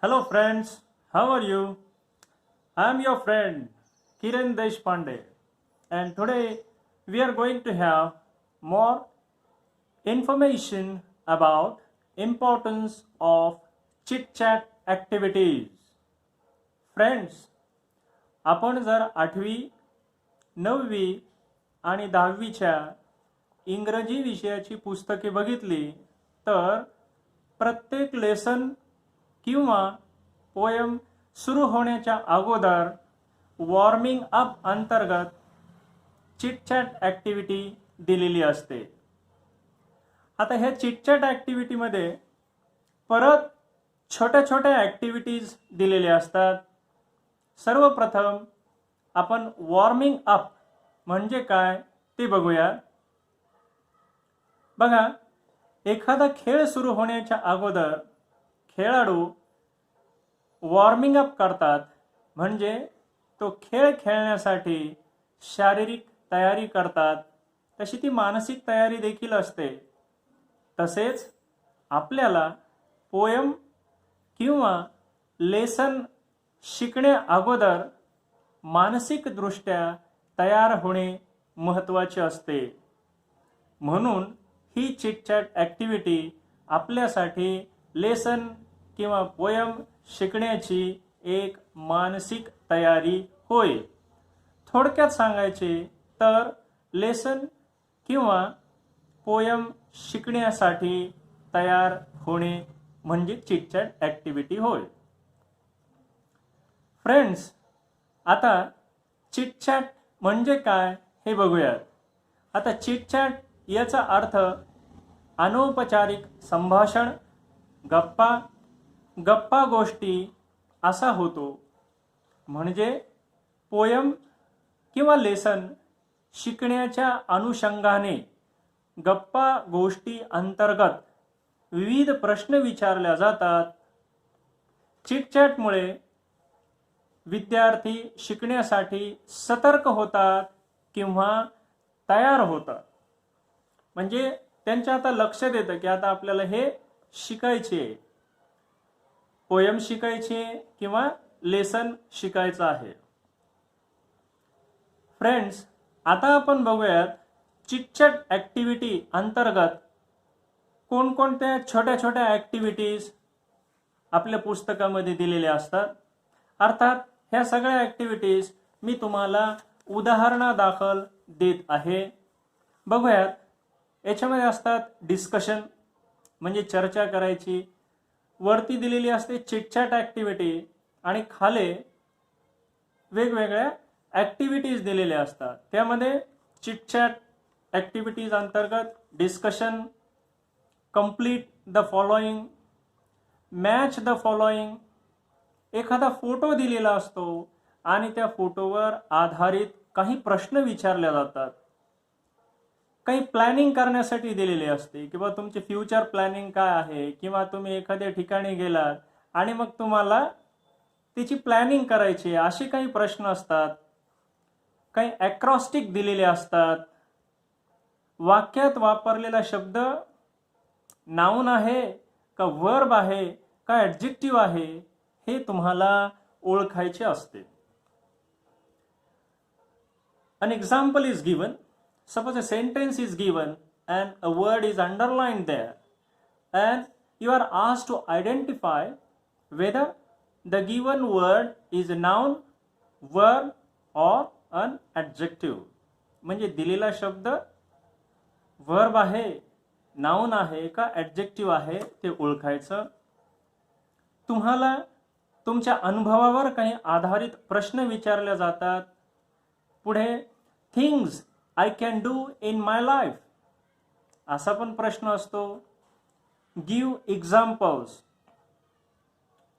Hello friends, how are you? I am your friend Kiran Deshpande, and today we are going to have more information about importance of chit chat activities. Friends, आपण जर 8वी, 9वी आणि 10वीच्या इंग्रजी विषयाची पुस्तके बघितली तर प्रत्येक लेसन किंवा पोयम सुरू होण्याच्या अगोदर वॉर्मिंग अप अंतर्गत चिटचॅट ॲक्टिव्हिटी दिलेली असते. आता ह्या चिटचॅट ॲक्टिव्हिटीमध्ये परत छोट्या छोट्या ॲक्टिव्हिटीज दिलेल्या असतात. सर्वप्रथम आपण वॉर्मिंग अप म्हणजे काय ते बघूया. बघा, एखादा खेळ सुरू होण्याच्या अगोदर खेळाडू वॉर्मिंग अप करतात, म्हणजे तो खेळ खेळण्यासाठी शारीरिक तयारी करतात. तशी ती मानसिक तयारी देखील असते. तसेच आपल्याला पोयम किंवा लेसन शिकण्या अगोदर मानसिकदृष्ट्या तयार होणे महत्त्वाचे असते. म्हणून ही चिटचॅट ॲक्टिव्हिटी आपल्यासाठी लेसन किंवा पोयम शिकण्याची एक मानसिक तयारी होय. थोडक्यात सांगायचे तर लेसन किंवा पोयम शिकण्यासाठी तयार होणे म्हणजे चिटचॅट ॲक्टिव्हिटी होय. फ्रेंड्स, आता चिटचॅट म्हणजे काय हे बघूयात. आता चिटचॅट याचा अर्थ अनौपचारिक संभाषण, गप्पा गोष्टी असा होतो. म्हणजे पोयम किंवा लेसन शिकण्याच्या अनुषंगाने गप्पा गोष्टी अंतर्गत विविध प्रश्न विचारल्या जातात. चिटचॅटमुळे विद्यार्थी शिकण्यासाठी सतर्क होतात किंवा तयार होतात. म्हणजे त्यांच्या आता लक्षात येतं की आता आपल्याला हे शिकायचे आहे, पोयम शिकायचे किंवा लेसन शिकायचं आहे. फ्रेंड्स, आता आपण बघूयात चिटचॅट ॲक्टिव्हिटी अंतर्गत कोणकोणत्या छोट्या छोट्या ॲक्टिव्हिटीज आपल्या पुस्तकामध्ये दिलेल्या असतात. अर्थात ह्या सगळ्या ॲक्टिव्हिटीज मी तुम्हाला उदाहरणादाखल देत आहे. बघूयात. याच्यामध्ये असतात डिस्कशन म्हणजे चर्चा करायची, वरती दिलेली असते चिटचॅट ॲक्टिव्हिटी आणि खाली वेगवेगळ्या ॲक्टिव्हिटीज दिलेल्या असतात. त्यामध्ये चिटचॅट ॲक्टिव्हिटीज अंतर्गत discussion, complete the following, match the following, एखादा फोटो दिलेला असतो आणि त्या फोटोवर आधारित काही प्रश्न विचारले जातात. काही प्लॅनिंग करण्यासाठी दिलेले असते किंवा तुमचे फ्युचर प्लॅनिंग काय आहे, किंवा तुम्ही एखाद्या ठिकाणी गेलात आणि मग तुम्हाला त्याची प्लॅनिंग करायची, असे काही प्रश्न असतात. काही ॲक्रॉस्टिक दिलेले असतात. वाक्यात वापरलेला शब्द नाउन आहे का वर्ब आहे का ॲडजेक्टिव्ह आहे हे तुम्हाला ओळखायचे असते. An example is given. Suppose a sentence is given and a word is underlined there, and you are asked to identify whether the given word is a noun, verb or an adjective. म्हणजे दिलेला शब्द verb आहे, noun आहे का adjective आहे ते ओळखायचं. तुम्हाला तुमच्या अनुभवावर काही आधारित प्रश्न विचारले जातात. पुढे things I can do in my life असा पण प्रश्न असतो. गिव्ह एक्झाम्पल्स,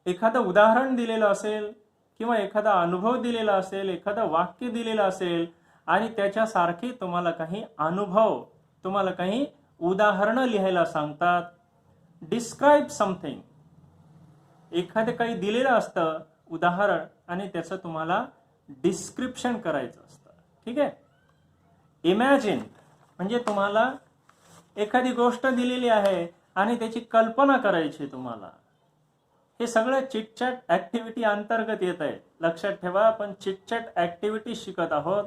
एखादं उदाहरण दिलेलं असेल किंवा एखादा अनुभव दिलेला असेल, एखादं वाक्य दिलेलं असेल आणि त्याच्यासारखे तुम्हाला काही अनुभव, तुम्हाला काही उदाहरणं लिहायला सांगतात. डिस्क्राईब समथिंग, एखादं काही दिलेलं असतं उदाहरण आणि त्याचं तुम्हाला डिस्क्रिप्शन करायचं असतं. ठीक आहे. इमॅजिन म्हणजे तुम्हाला एखादी गोष्ट दिलेली आहे आणि त्याची कल्पना करायची तुम्हाला. हे सगळं चिटचॅट ॲक्टिव्हिटी अंतर्गत येत आहे. लक्षात ठेवा, आपण चिटचॅट ॲक्टिव्हिटी शिकत आहोत.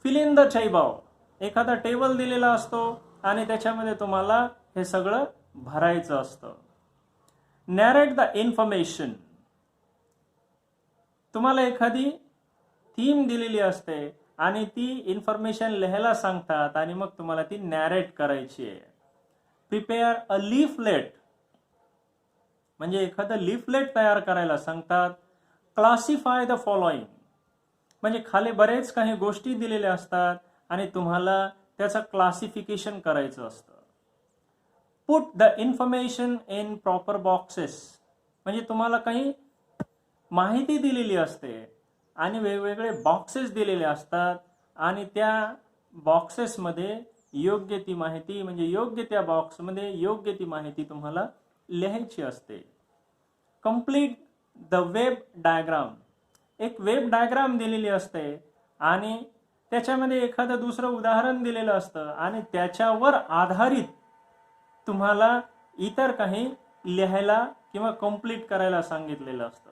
फिल इन द चैबाव. एखादा टेबल दिलेला असतो आणि त्याच्यामध्ये तुम्हाला हे सगळं भरायचं असतं. Narrate the information. तुम्हाला एखादी थीम दिलेली असते आणि ती इन्फॉर्मेशन लिहायला सांगतात आणि मग तुम्हाला ती नॅरेट करायची आहे. Prepare a leaflet. म्हणजे एखादं लीफलेट तयार करायला सांगतात. Classify the following. म्हणजे खाली बरेच काही गोष्टी दिलेल्या असतात आणि तुम्हाला त्याचं क्लासिफिकेशन करायचं असतं. Put the information in proper boxes. म्हणजे तुम्हाला काही माहिती दिलेली असते आणि वेगवेगळे बॉक्सेस दिलेले असतात आणि त्या बॉक्सेसमध्ये योग्य ती माहिती, म्हणजे योग्य त्या बॉक्समध्ये योग्य ती माहिती तुम्हाला लिहायची असते. Complete the web diagram. एक वेब डायग्राम दिलेली असते आणि त्याच्यामध्ये एखादं दुसरं उदाहरण दिलेलं असतं आणि त्याच्यावर आधारित तुम्हाला इतर काही लिहायला किंवा कंप्लीट करायला सांगितलेलं असतं.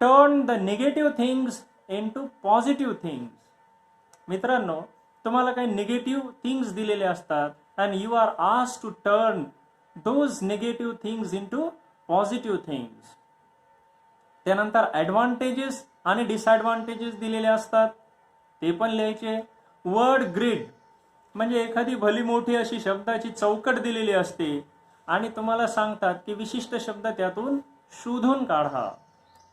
Turn the negative things into positive things. मित्रांनो, तुम्हाला काही निगेटिव्ह थिंग्स दिलेले असतात and you are asked to turn those negative things into positive things. त्यानंतर ॲडव्हान्टेजेस आणि डिसॲडव्हान्टेजेस दिलेले असतात, ते पण लिहायचे. Word grid. म्हणजे एखादी भली मोठी अशी शब्दाची चौकट दिलेली असते आणि तुम्हाला सांगतात की विशिष्ट शब्द त्यातून शोधून काढा.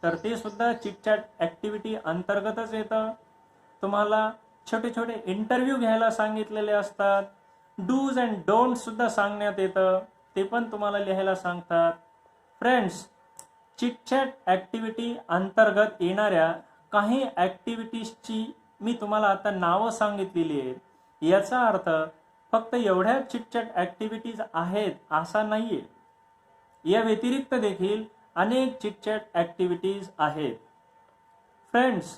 तर ते सुद्धा चिटचॅट ॲक्टिव्हिटी अंतर्गतच येतं. तुम्हाला छोटे छोटे इंटरव्ह्यू घ्यायला सांगितलेले असतात. डूज अँड डोंट सुद्धा सांगण्यात येतं, ते पण तुम्हाला लिहायला सांगतात. फ्रेंड्स, चिटचॅट ॲक्टिव्हिटी अंतर्गत येणाऱ्या काही ॲक्टिव्हिटीजची मी तुम्हाला आता नावं सांगितलेली आहेत. याचा अर्थ फक्त एवढ्या चिटचॅट ॲक्टिव्हिटीज आहेत असा नाहीये. या व्यतिरिक्त देखील अनेक चिटचॅट ॲक्टिव्हिटीज आहेत. फ्रेंड्स,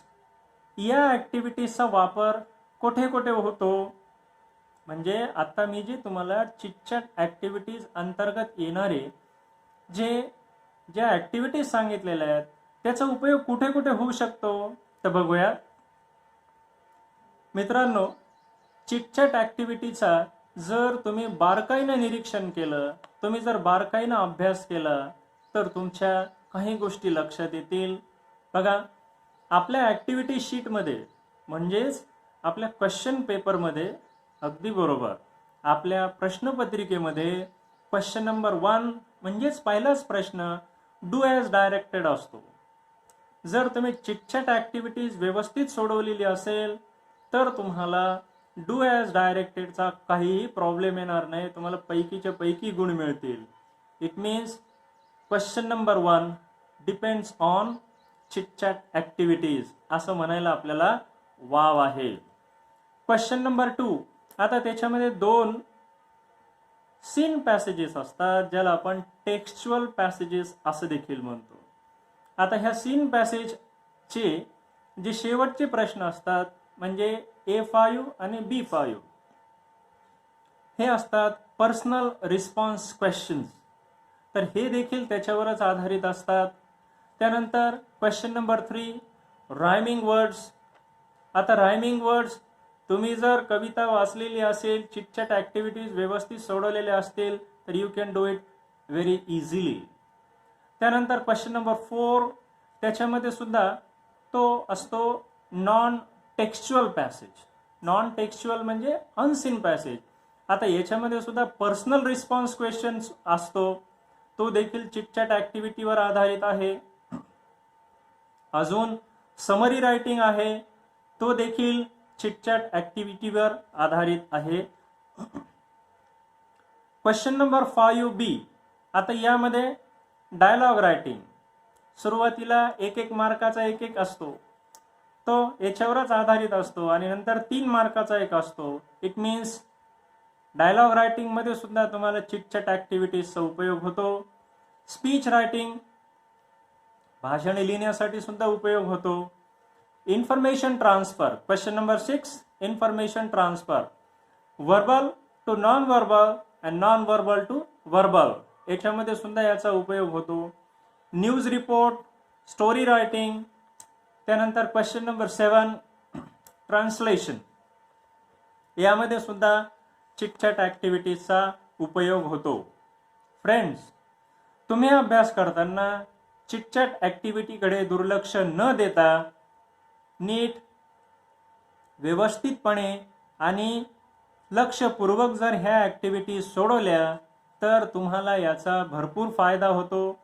या ॲक्टिव्हिटीजचा वापर कुठे कुठे होतो? म्हणजे आता मी जे तुम्हाला चिटचॅट ॲक्टिव्हिटीज अंतर्गत येणारे ज्या ॲक्टिव्हिटीज सांगितलेल्या आहेत त्याचा उपयोग कुठे कुठे होऊ शकतो तर बघूया. मित्रांनो, चिटचॅट ॲक्टिव्हिटीचा जर तुम्ही बारकाईनं निरीक्षण केलं, तुम्ही जर बारकाईनं अभ्यास केला तर तुमच्या काही गोष्टी लक्षात येतील. बघा, आपल्या ॲक्टिव्हिटी शीटमध्ये म्हणजेच आपल्या क्वेश्चन पेपरमध्ये अगदी बरोबर आपल्या प्रश्नपत्रिकेमध्ये क्वेश्चन नंबर 1 म्हणजेच पहिलाच प्रश्न डू ॲज डायरेक्टेड असतो. जर तुम्ही चिटचॅट ॲक्टिव्हिटीज व्यवस्थित सोडवलेली असेल तर तुम्हाला डू ॲज डायरेक्टेडचा काहीही प्रॉब्लेम येणार नाही. तुम्हाला पैकीच्या पैकी गुण मिळतील. It means question number 1 depends on chitchat activities असं म्हणायला आपल्याला वाव आहे. क्वेश्चन नंबर 2, आता त्याच्यामध्ये 2 सीन पॅसेजेस असतात ज्याला आपण टेक्स्च्युअल पॅसेजेस असं देखील म्हणतो. आता ह्या सीन पॅसेजचे जे शेवटचे प्रश्न असतात म्हणजे A5 आणि B5 हे असतात पर्सनल रिस्पॉन्स क्वेश्चन्स. तर हे देखील त्याच्यावरच आधारित असतात. त्यानंतर क्वेश्चन नंबर 3 रायमिंग वर्ड्स. आता रायमिंग वर्ड्स तुम्ही जर कविता वाचलेली असेल, चिटचॅट ॲक्टिव्हिटीज व्यवस्थित सोडवलेल्या असतील तर you can do it very easily. त्यानंतर क्वेश्चन नंबर 4 त्याच्यामध्ये सुद्धा तो असतो non textual passage. Non textual म्हणजे अनसीन पॅसेज. आता याच्यामध्ये सुद्धा पर्सनल रिस्पॉन्स क्वेश्चन्स असतो, तो देखील चिटचॅट ॲक्टिव्हिटीवर आधारित आहे. अजून समरी रायटिंग आहे, तो देखील चिटचॅट ॲक्टिव्हिटीवर आधारित आहे. क्वेश्चन नंबर 5B, आता यामध्ये डायलॉग रायटिंग. सुरुवातीला 1 मार्काचा 1 असतो, तो याच्यावरच आधारित असतो आणि नंतर 3 मार्काचा 1 असतो. इट मीन्स डायलॉग रायटिंगमध्ये सुद्धा तुम्हाला चिटचॅट ॲक्टिव्हिटीजचा उपयोग होतो. स्पीच रायटिंग, भाषण लिहिण्यासाठी सुद्धा उपयोग होतो. Information transfer, question number 6 information transfer, verbal to non verbal and non verbal to verbal. याच्यामध्ये सुद्धा याचा उपयोग होतो. न्यूज रिपोर्ट, स्टोरी रायटिंग, त्यानंतर क्वेश्चन नंबर 7 ट्रान्सलेशन, यामध्ये सुद्धा चिटचॅट ॲक्टिव्हिटीजचा उपयोग होतो. फ्रेंड्स, तुम्ही अभ्यास करताना चिटचॅट ॲक्टिव्हिटीकडे दुर्लक्ष न देता नीट, व्यवस्थितपणे आणि लक्षपूर्वक जर ह्या ॲक्टिव्हिटीज सोडवल्या तर तुम्हाला याचा भरपूर फायदा होतो.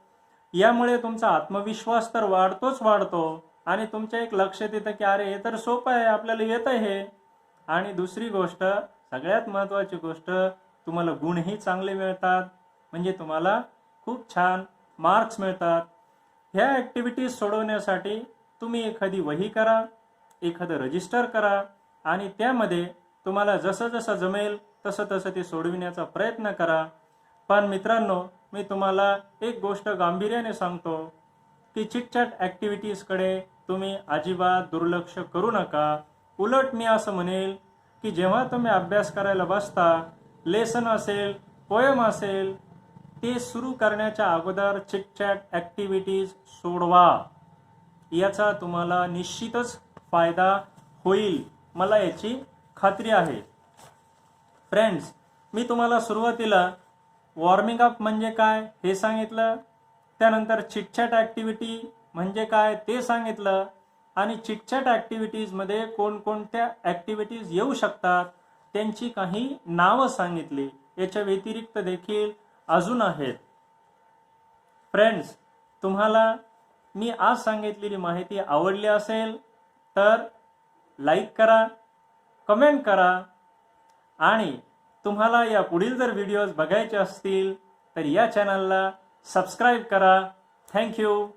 यामुळे तुमचा आत्मविश्वास तर वाढतो आणि तुमच्या एक लक्षात येतं की अरे हे तर सोपं आहे, आपल्याला येतं हे. आणि दुसरी गोष्ट, सगळ्यात महत्त्वाची गोष्ट, तुम्हाला गुणही चांगले मिळतात, म्हणजे तुम्हाला खूप छान मार्क्स मिळतात. ह्या ॲक्टिव्हिटीज सोडवण्यासाठी तुम्ही एखादी वही करा, एखादं रजिस्टर करा आणि त्यामध्ये तुम्हाला जसं जसं जमेल तसं ते सोडविण्याचा प्रयत्न करा. पण मित्रांनो, मी तुम्हाला एक गोष्ट गांभीर्याने सांगतो की चिटचॅट ॲक्टिव्हिटीजकडे तुम्ही अजिबात दुर्लक्ष करू नका. उलट मी असं म्हणेल की जेव्हा तुम्ही अभ्यास करायला बसता, लेसन असेल, पोयम असेल, ते सुरू करण्याच्या अगोदर चिटचॅट ॲक्टिव्हिटीज सोडवा. याचा तुम्हाला निश्चितच फायदा होईल, मला याची खात्री आहे. फ्रेंड्स, मी तुम्हाला सुरुवातीला वॉर्मिंग अप म्हणजे काय हे सांगितलं, त्यानंतर चिटचॅट ॲक्टिव्हिटी म्हणजे काय ते सांगितलं, आणि चिटचॅट ॲक्टिव्हिटीजमध्ये कोणकोणत्या ॲक्टिव्हिटीज येऊ शकतात त्यांची काही नावं सांगितली. याच्या व्यतिरिक्त देखील अजून आहेत. फ्रेंड्स, तुम्हाला मी आज सांगितलेली माहिती आवडली असेल तर लाईक करा, कमेंट करा, आणि तुम्हाला या पुढील जर व्हिडिओज बघायचे असतील तर या चॅनलला सबस्क्राईब करा. थँक्यू.